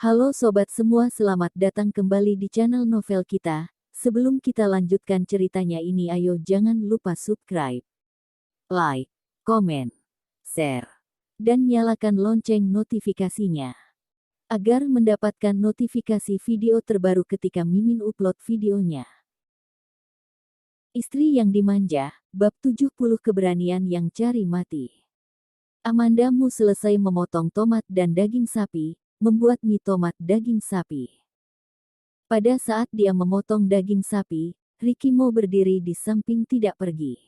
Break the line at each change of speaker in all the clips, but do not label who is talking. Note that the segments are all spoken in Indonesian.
Halo sobat semua, selamat datang kembali di channel novel kita. Sebelum kita lanjutkan ceritanya ini, ayo jangan lupa subscribe, like, komen, share, dan nyalakan lonceng notifikasinya agar mendapatkan notifikasi video terbaru ketika Mimin upload videonya. Istri yang dimanja, bab 70 keberanian yang cari mati. Amanda Mu selesai memotong tomat dan daging sapi, membuat mie tomat daging sapi. Pada saat dia memotong daging sapi, Ricky Mo berdiri di samping tidak pergi.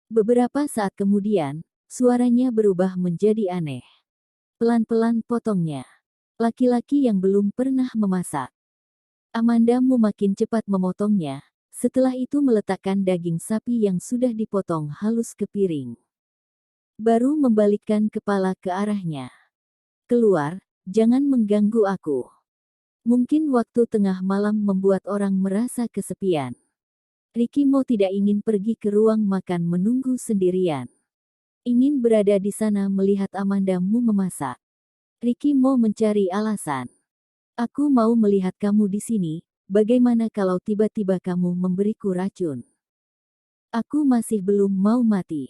Beberapa saat kemudian, suaranya berubah menjadi aneh. Pelan-pelan potongnya. Laki-laki yang belum pernah memasak. Amanda Mu makin cepat memotongnya, setelah itu meletakkan daging sapi yang sudah dipotong halus ke piring. Baru membalikkan kepala ke arahnya. Keluar, jangan mengganggu aku. Mungkin waktu tengah malam membuat orang merasa kesepian. Ricky Mo tidak ingin pergi ke ruang makan menunggu sendirian. Ingin berada di sana melihat Amanda Mu memasak. Ricky Mo mencari alasan. Aku mau melihat kamu di sini, bagaimana kalau tiba-tiba kamu memberiku racun? Aku masih belum mau mati.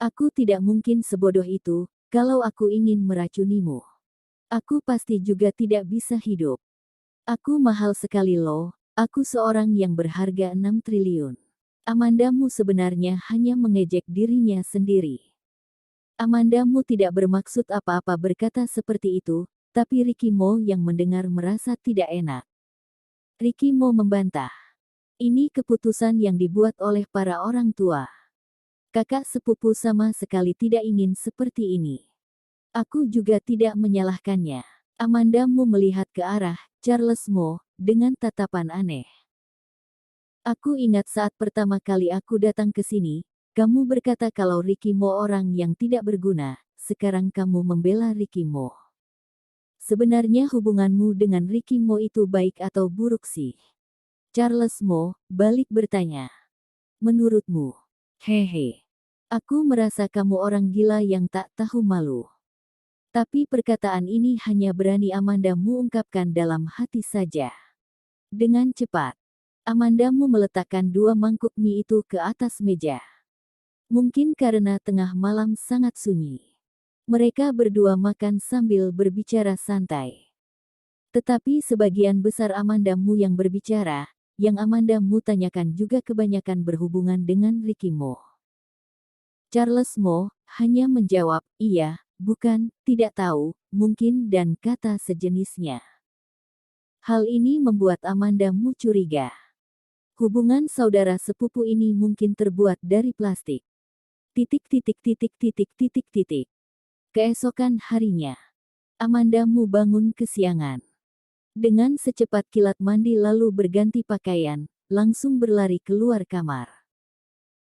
Aku tidak mungkin sebodoh itu, kalau aku ingin meracunimu. Aku pasti juga tidak bisa hidup. Aku mahal sekali loh, aku seorang yang berharga 6 triliun. Amanda Mu sebenarnya hanya mengejek dirinya sendiri. Amanda Mu tidak bermaksud apa-apa berkata seperti itu, tapi Ricky Mo yang mendengar merasa tidak enak. Ricky Mo membantah. Ini keputusan yang dibuat oleh para orang tua. Kakak sepupu sama sekali tidak ingin seperti ini. Aku juga tidak menyalahkannya. Amanda Mu melihat ke arah Charles Mo dengan tatapan aneh. Aku ingat saat pertama kali aku datang ke sini, kamu berkata kalau Ricky Mo orang yang tidak berguna, sekarang kamu membela Ricky Mo. Sebenarnya hubunganmu dengan Ricky Mo itu baik atau buruk sih? Charles Mo balik bertanya. Menurutmu? Hehe. Aku merasa kamu orang gila yang tak tahu malu. Tapi perkataan ini hanya berani Amanda Mu ungkapkan dalam hati saja. Dengan cepat, Amanda Mu meletakkan 2 mangkuk mie itu ke atas meja. Mungkin karena tengah malam sangat sunyi. Mereka berdua makan sambil berbicara santai. Tetapi sebagian besar Amanda Mu yang berbicara, yang Amanda Mu tanyakan juga kebanyakan berhubungan dengan Ricky Mo. Charles Mo hanya menjawab, iya, bukan, tidak tahu, mungkin dan kata sejenisnya. Hal ini membuat Amanda Mu curiga. Hubungan saudara sepupu ini mungkin terbuat dari plastik. Keesokan harinya, Amanda Mu bangun kesiangan. Dengan secepat kilat mandi lalu berganti pakaian, langsung berlari keluar kamar.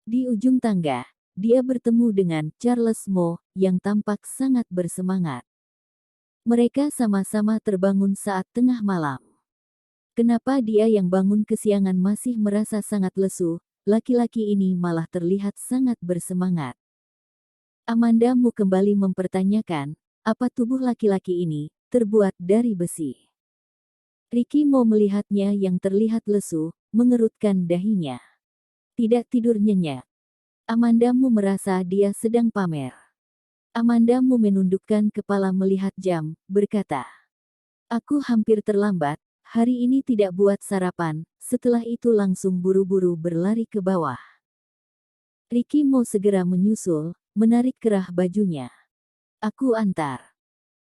Di ujung tangga, dia bertemu dengan Charles Mo, yang tampak sangat bersemangat. Mereka sama-sama terbangun saat tengah malam. Kenapa dia yang bangun kesiangan masih merasa sangat lesu, laki-laki ini malah terlihat sangat bersemangat. Amanda Mu kembali mempertanyakan, apa tubuh laki-laki ini terbuat dari besi? Ricky Mo melihatnya yang terlihat lesu, mengerutkan dahinya. Tidak tidur nyenyak. Amanda Mu merasa dia sedang pamer. Amanda Mu menundukkan kepala melihat jam, berkata, aku hampir terlambat, hari ini tidak buat sarapan, setelah itu langsung buru-buru berlari ke bawah. Ricky Mo segera menyusul, menarik kerah bajunya. Aku antar.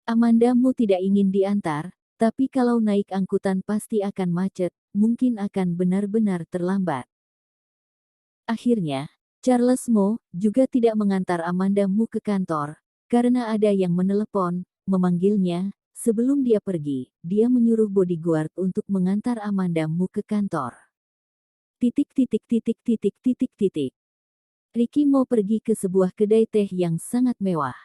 Amanda Mu tidak ingin diantar, tapi kalau naik angkutan pasti akan macet, mungkin akan benar-benar terlambat. Akhirnya, Charles Mo juga tidak mengantar Amanda Mu ke kantor, karena ada yang menelepon, memanggilnya. Sebelum dia pergi, dia menyuruh bodyguard untuk mengantar Amanda Mu ke kantor. Ricky Mo pergi ke sebuah kedai teh yang sangat mewah.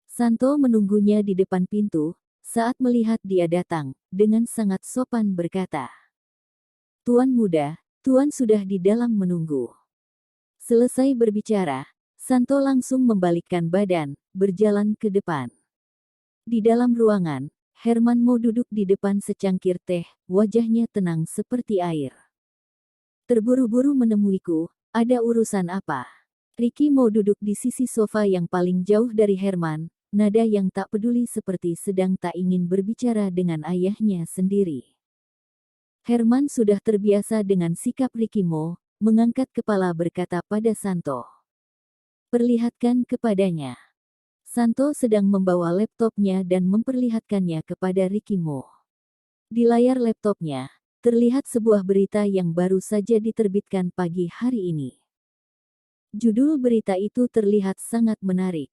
Santo menunggunya di depan pintu, saat melihat dia datang, dengan sangat sopan berkata, Tuan muda, Tuan sudah di dalam menunggu. Selesai berbicara, Santo langsung membalikkan badan, berjalan ke depan. Di dalam ruangan, Herman Mo duduk di depan secangkir teh, wajahnya tenang seperti air. Terburu-buru menemuiku, ada urusan apa? Ricky Mo duduk di sisi sofa yang paling jauh dari Herman, nada yang tak peduli seperti sedang tak ingin berbicara dengan ayahnya sendiri. Herman sudah terbiasa dengan sikap Ricky Mo, mengangkat kepala berkata pada Santo. Perlihatkan kepadanya. Santo sedang membawa laptopnya dan memperlihatkannya kepada Ricky Mo. Di layar laptopnya, terlihat sebuah berita yang baru saja diterbitkan pagi hari ini. Judul berita itu terlihat sangat menarik.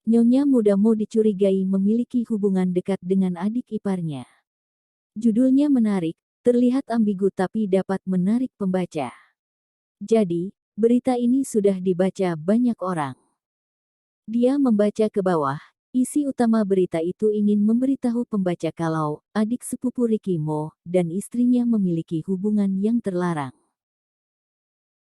Nyonya muda Mo dicurigai memiliki hubungan dekat dengan adik iparnya. Judulnya menarik, terlihat ambigu tapi dapat menarik pembaca. Jadi, berita ini sudah dibaca banyak orang. Dia membaca ke bawah, isi utama berita itu ingin memberitahu pembaca kalau adik sepupu Ricky Mo dan istrinya memiliki hubungan yang terlarang.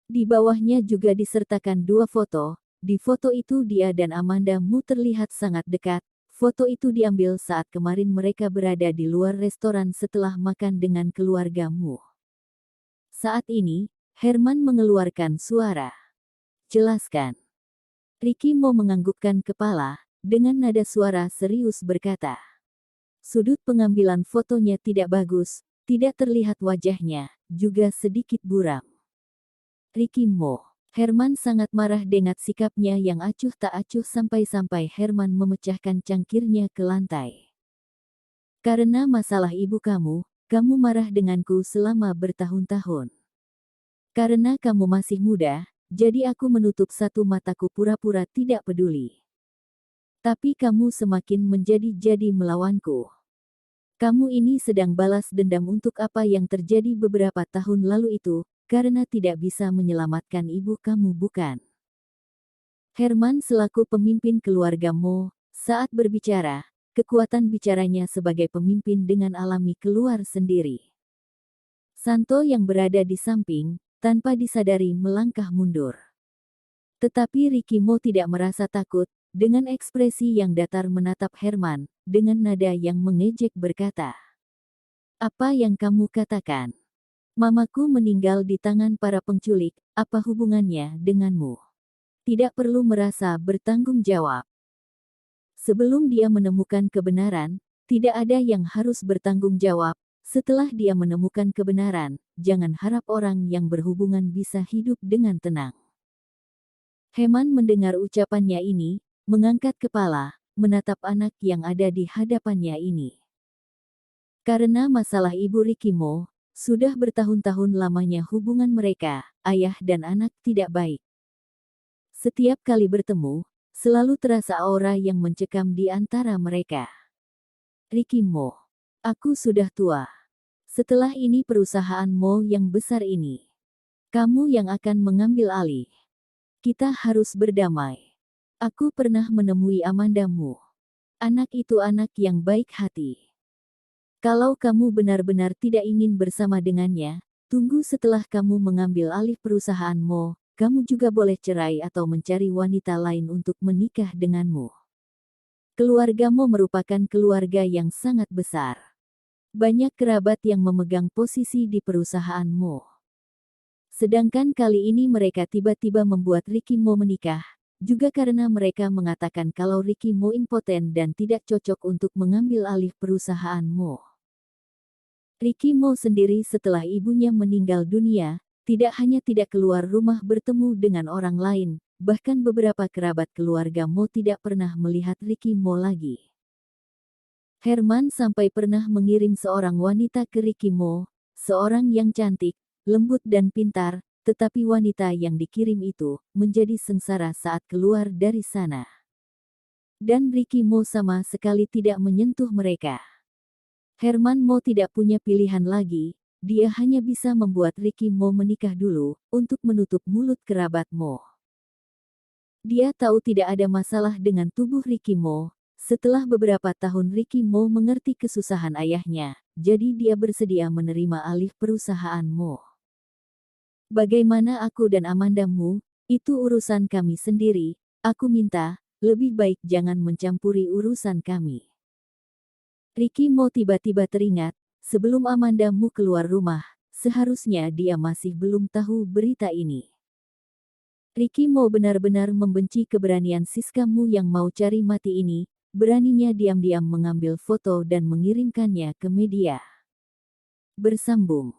Di bawahnya juga disertakan dua foto. Di foto itu dia dan Amanda Mu terlihat sangat dekat. Foto itu diambil saat kemarin mereka berada di luar restoran setelah makan dengan keluarga Mu. Saat ini, Herman mengeluarkan suara. Jelaskan. Ricky Mo menganggukkan kepala, dengan nada suara serius berkata. Sudut pengambilan fotonya tidak bagus, tidak terlihat wajahnya, juga sedikit buram. Ricky Mo. Herman sangat marah dengan sikapnya yang acuh tak acuh sampai-sampai Herman memecahkan cangkirnya ke lantai. Karena masalah ibu kamu marah denganku selama bertahun-tahun. Karena kamu masih muda, jadi aku menutup satu mataku pura-pura tidak peduli. Tapi kamu semakin menjadi-jadi melawanku. Kamu ini sedang balas dendam untuk apa yang terjadi beberapa tahun lalu itu, karena tidak bisa menyelamatkan ibu kamu bukan? Herman selaku pemimpin keluarga Mo, saat berbicara, kekuatan bicaranya sebagai pemimpin dengan alami keluar sendiri. Santo yang berada di samping, tanpa disadari melangkah mundur. Tetapi Ricky Mo tidak merasa takut, dengan ekspresi yang datar menatap Herman, dengan nada yang mengejek berkata. Apa yang kamu katakan? Mamaku meninggal di tangan para penculik, apa hubungannya denganmu? Tidak perlu merasa bertanggung jawab. Sebelum dia menemukan kebenaran, tidak ada yang harus bertanggung jawab. Setelah dia menemukan kebenaran, jangan harap orang yang berhubungan bisa hidup dengan tenang. Herman mendengar ucapannya ini, mengangkat kepala, menatap anak yang ada di hadapannya ini. Karena masalah ibu Ricky Mo, sudah bertahun-tahun lamanya hubungan mereka, ayah dan anak tidak baik. Setiap kali bertemu, selalu terasa aura yang mencekam di antara mereka. Ricky Mo, aku sudah tua. Setelah ini perusahaan Mo yang besar ini. Kamu yang akan mengambil alih. Kita harus berdamai. Aku pernah menemui Amanda Mu. Anak itu anak yang baik hati. Kalau kamu benar-benar tidak ingin bersama dengannya, tunggu setelah kamu mengambil alih perusahaan Mo, kamu juga boleh cerai atau mencari wanita lain untuk menikah denganmu. Keluarga Mo merupakan keluarga yang sangat besar. Banyak kerabat yang memegang posisi di perusahaan Mo. Sedangkan kali ini mereka tiba-tiba membuat Ricky Mo menikah, juga karena mereka mengatakan kalau Ricky Mo impoten dan tidak cocok untuk mengambil alih perusahaan Mo. Ricky Mo sendiri setelah ibunya meninggal dunia, tidak hanya tidak keluar rumah bertemu dengan orang lain, bahkan beberapa kerabat keluarga Mo tidak pernah melihat Ricky Mo lagi. Herman sampai pernah mengirim seorang wanita ke Ricky Mo, seorang yang cantik, lembut dan pintar, tetapi wanita yang dikirim itu menjadi sengsara saat keluar dari sana. Dan Ricky Mo sama sekali tidak menyentuh mereka. Herman Mo tidak punya pilihan lagi, dia hanya bisa membuat Ricky Mo menikah dulu, untuk menutup mulut kerabat Mo. Dia tahu tidak ada masalah dengan tubuh Ricky Mo. Setelah beberapa tahun Ricky Mo mengerti kesusahan ayahnya, jadi dia bersedia menerima alih perusahaan Mo. Bagaimana aku dan Amanda Mu, itu urusan kami sendiri, aku minta, lebih baik jangan mencampuri urusan kami. Ricky Mo tiba-tiba teringat, sebelum Amanda Mu keluar rumah, seharusnya dia masih belum tahu berita ini. Ricky Mo benar-benar membenci keberanian Siska Mu yang mau cari mati ini, beraninya diam-diam mengambil foto dan mengirimkannya ke media. Bersambung.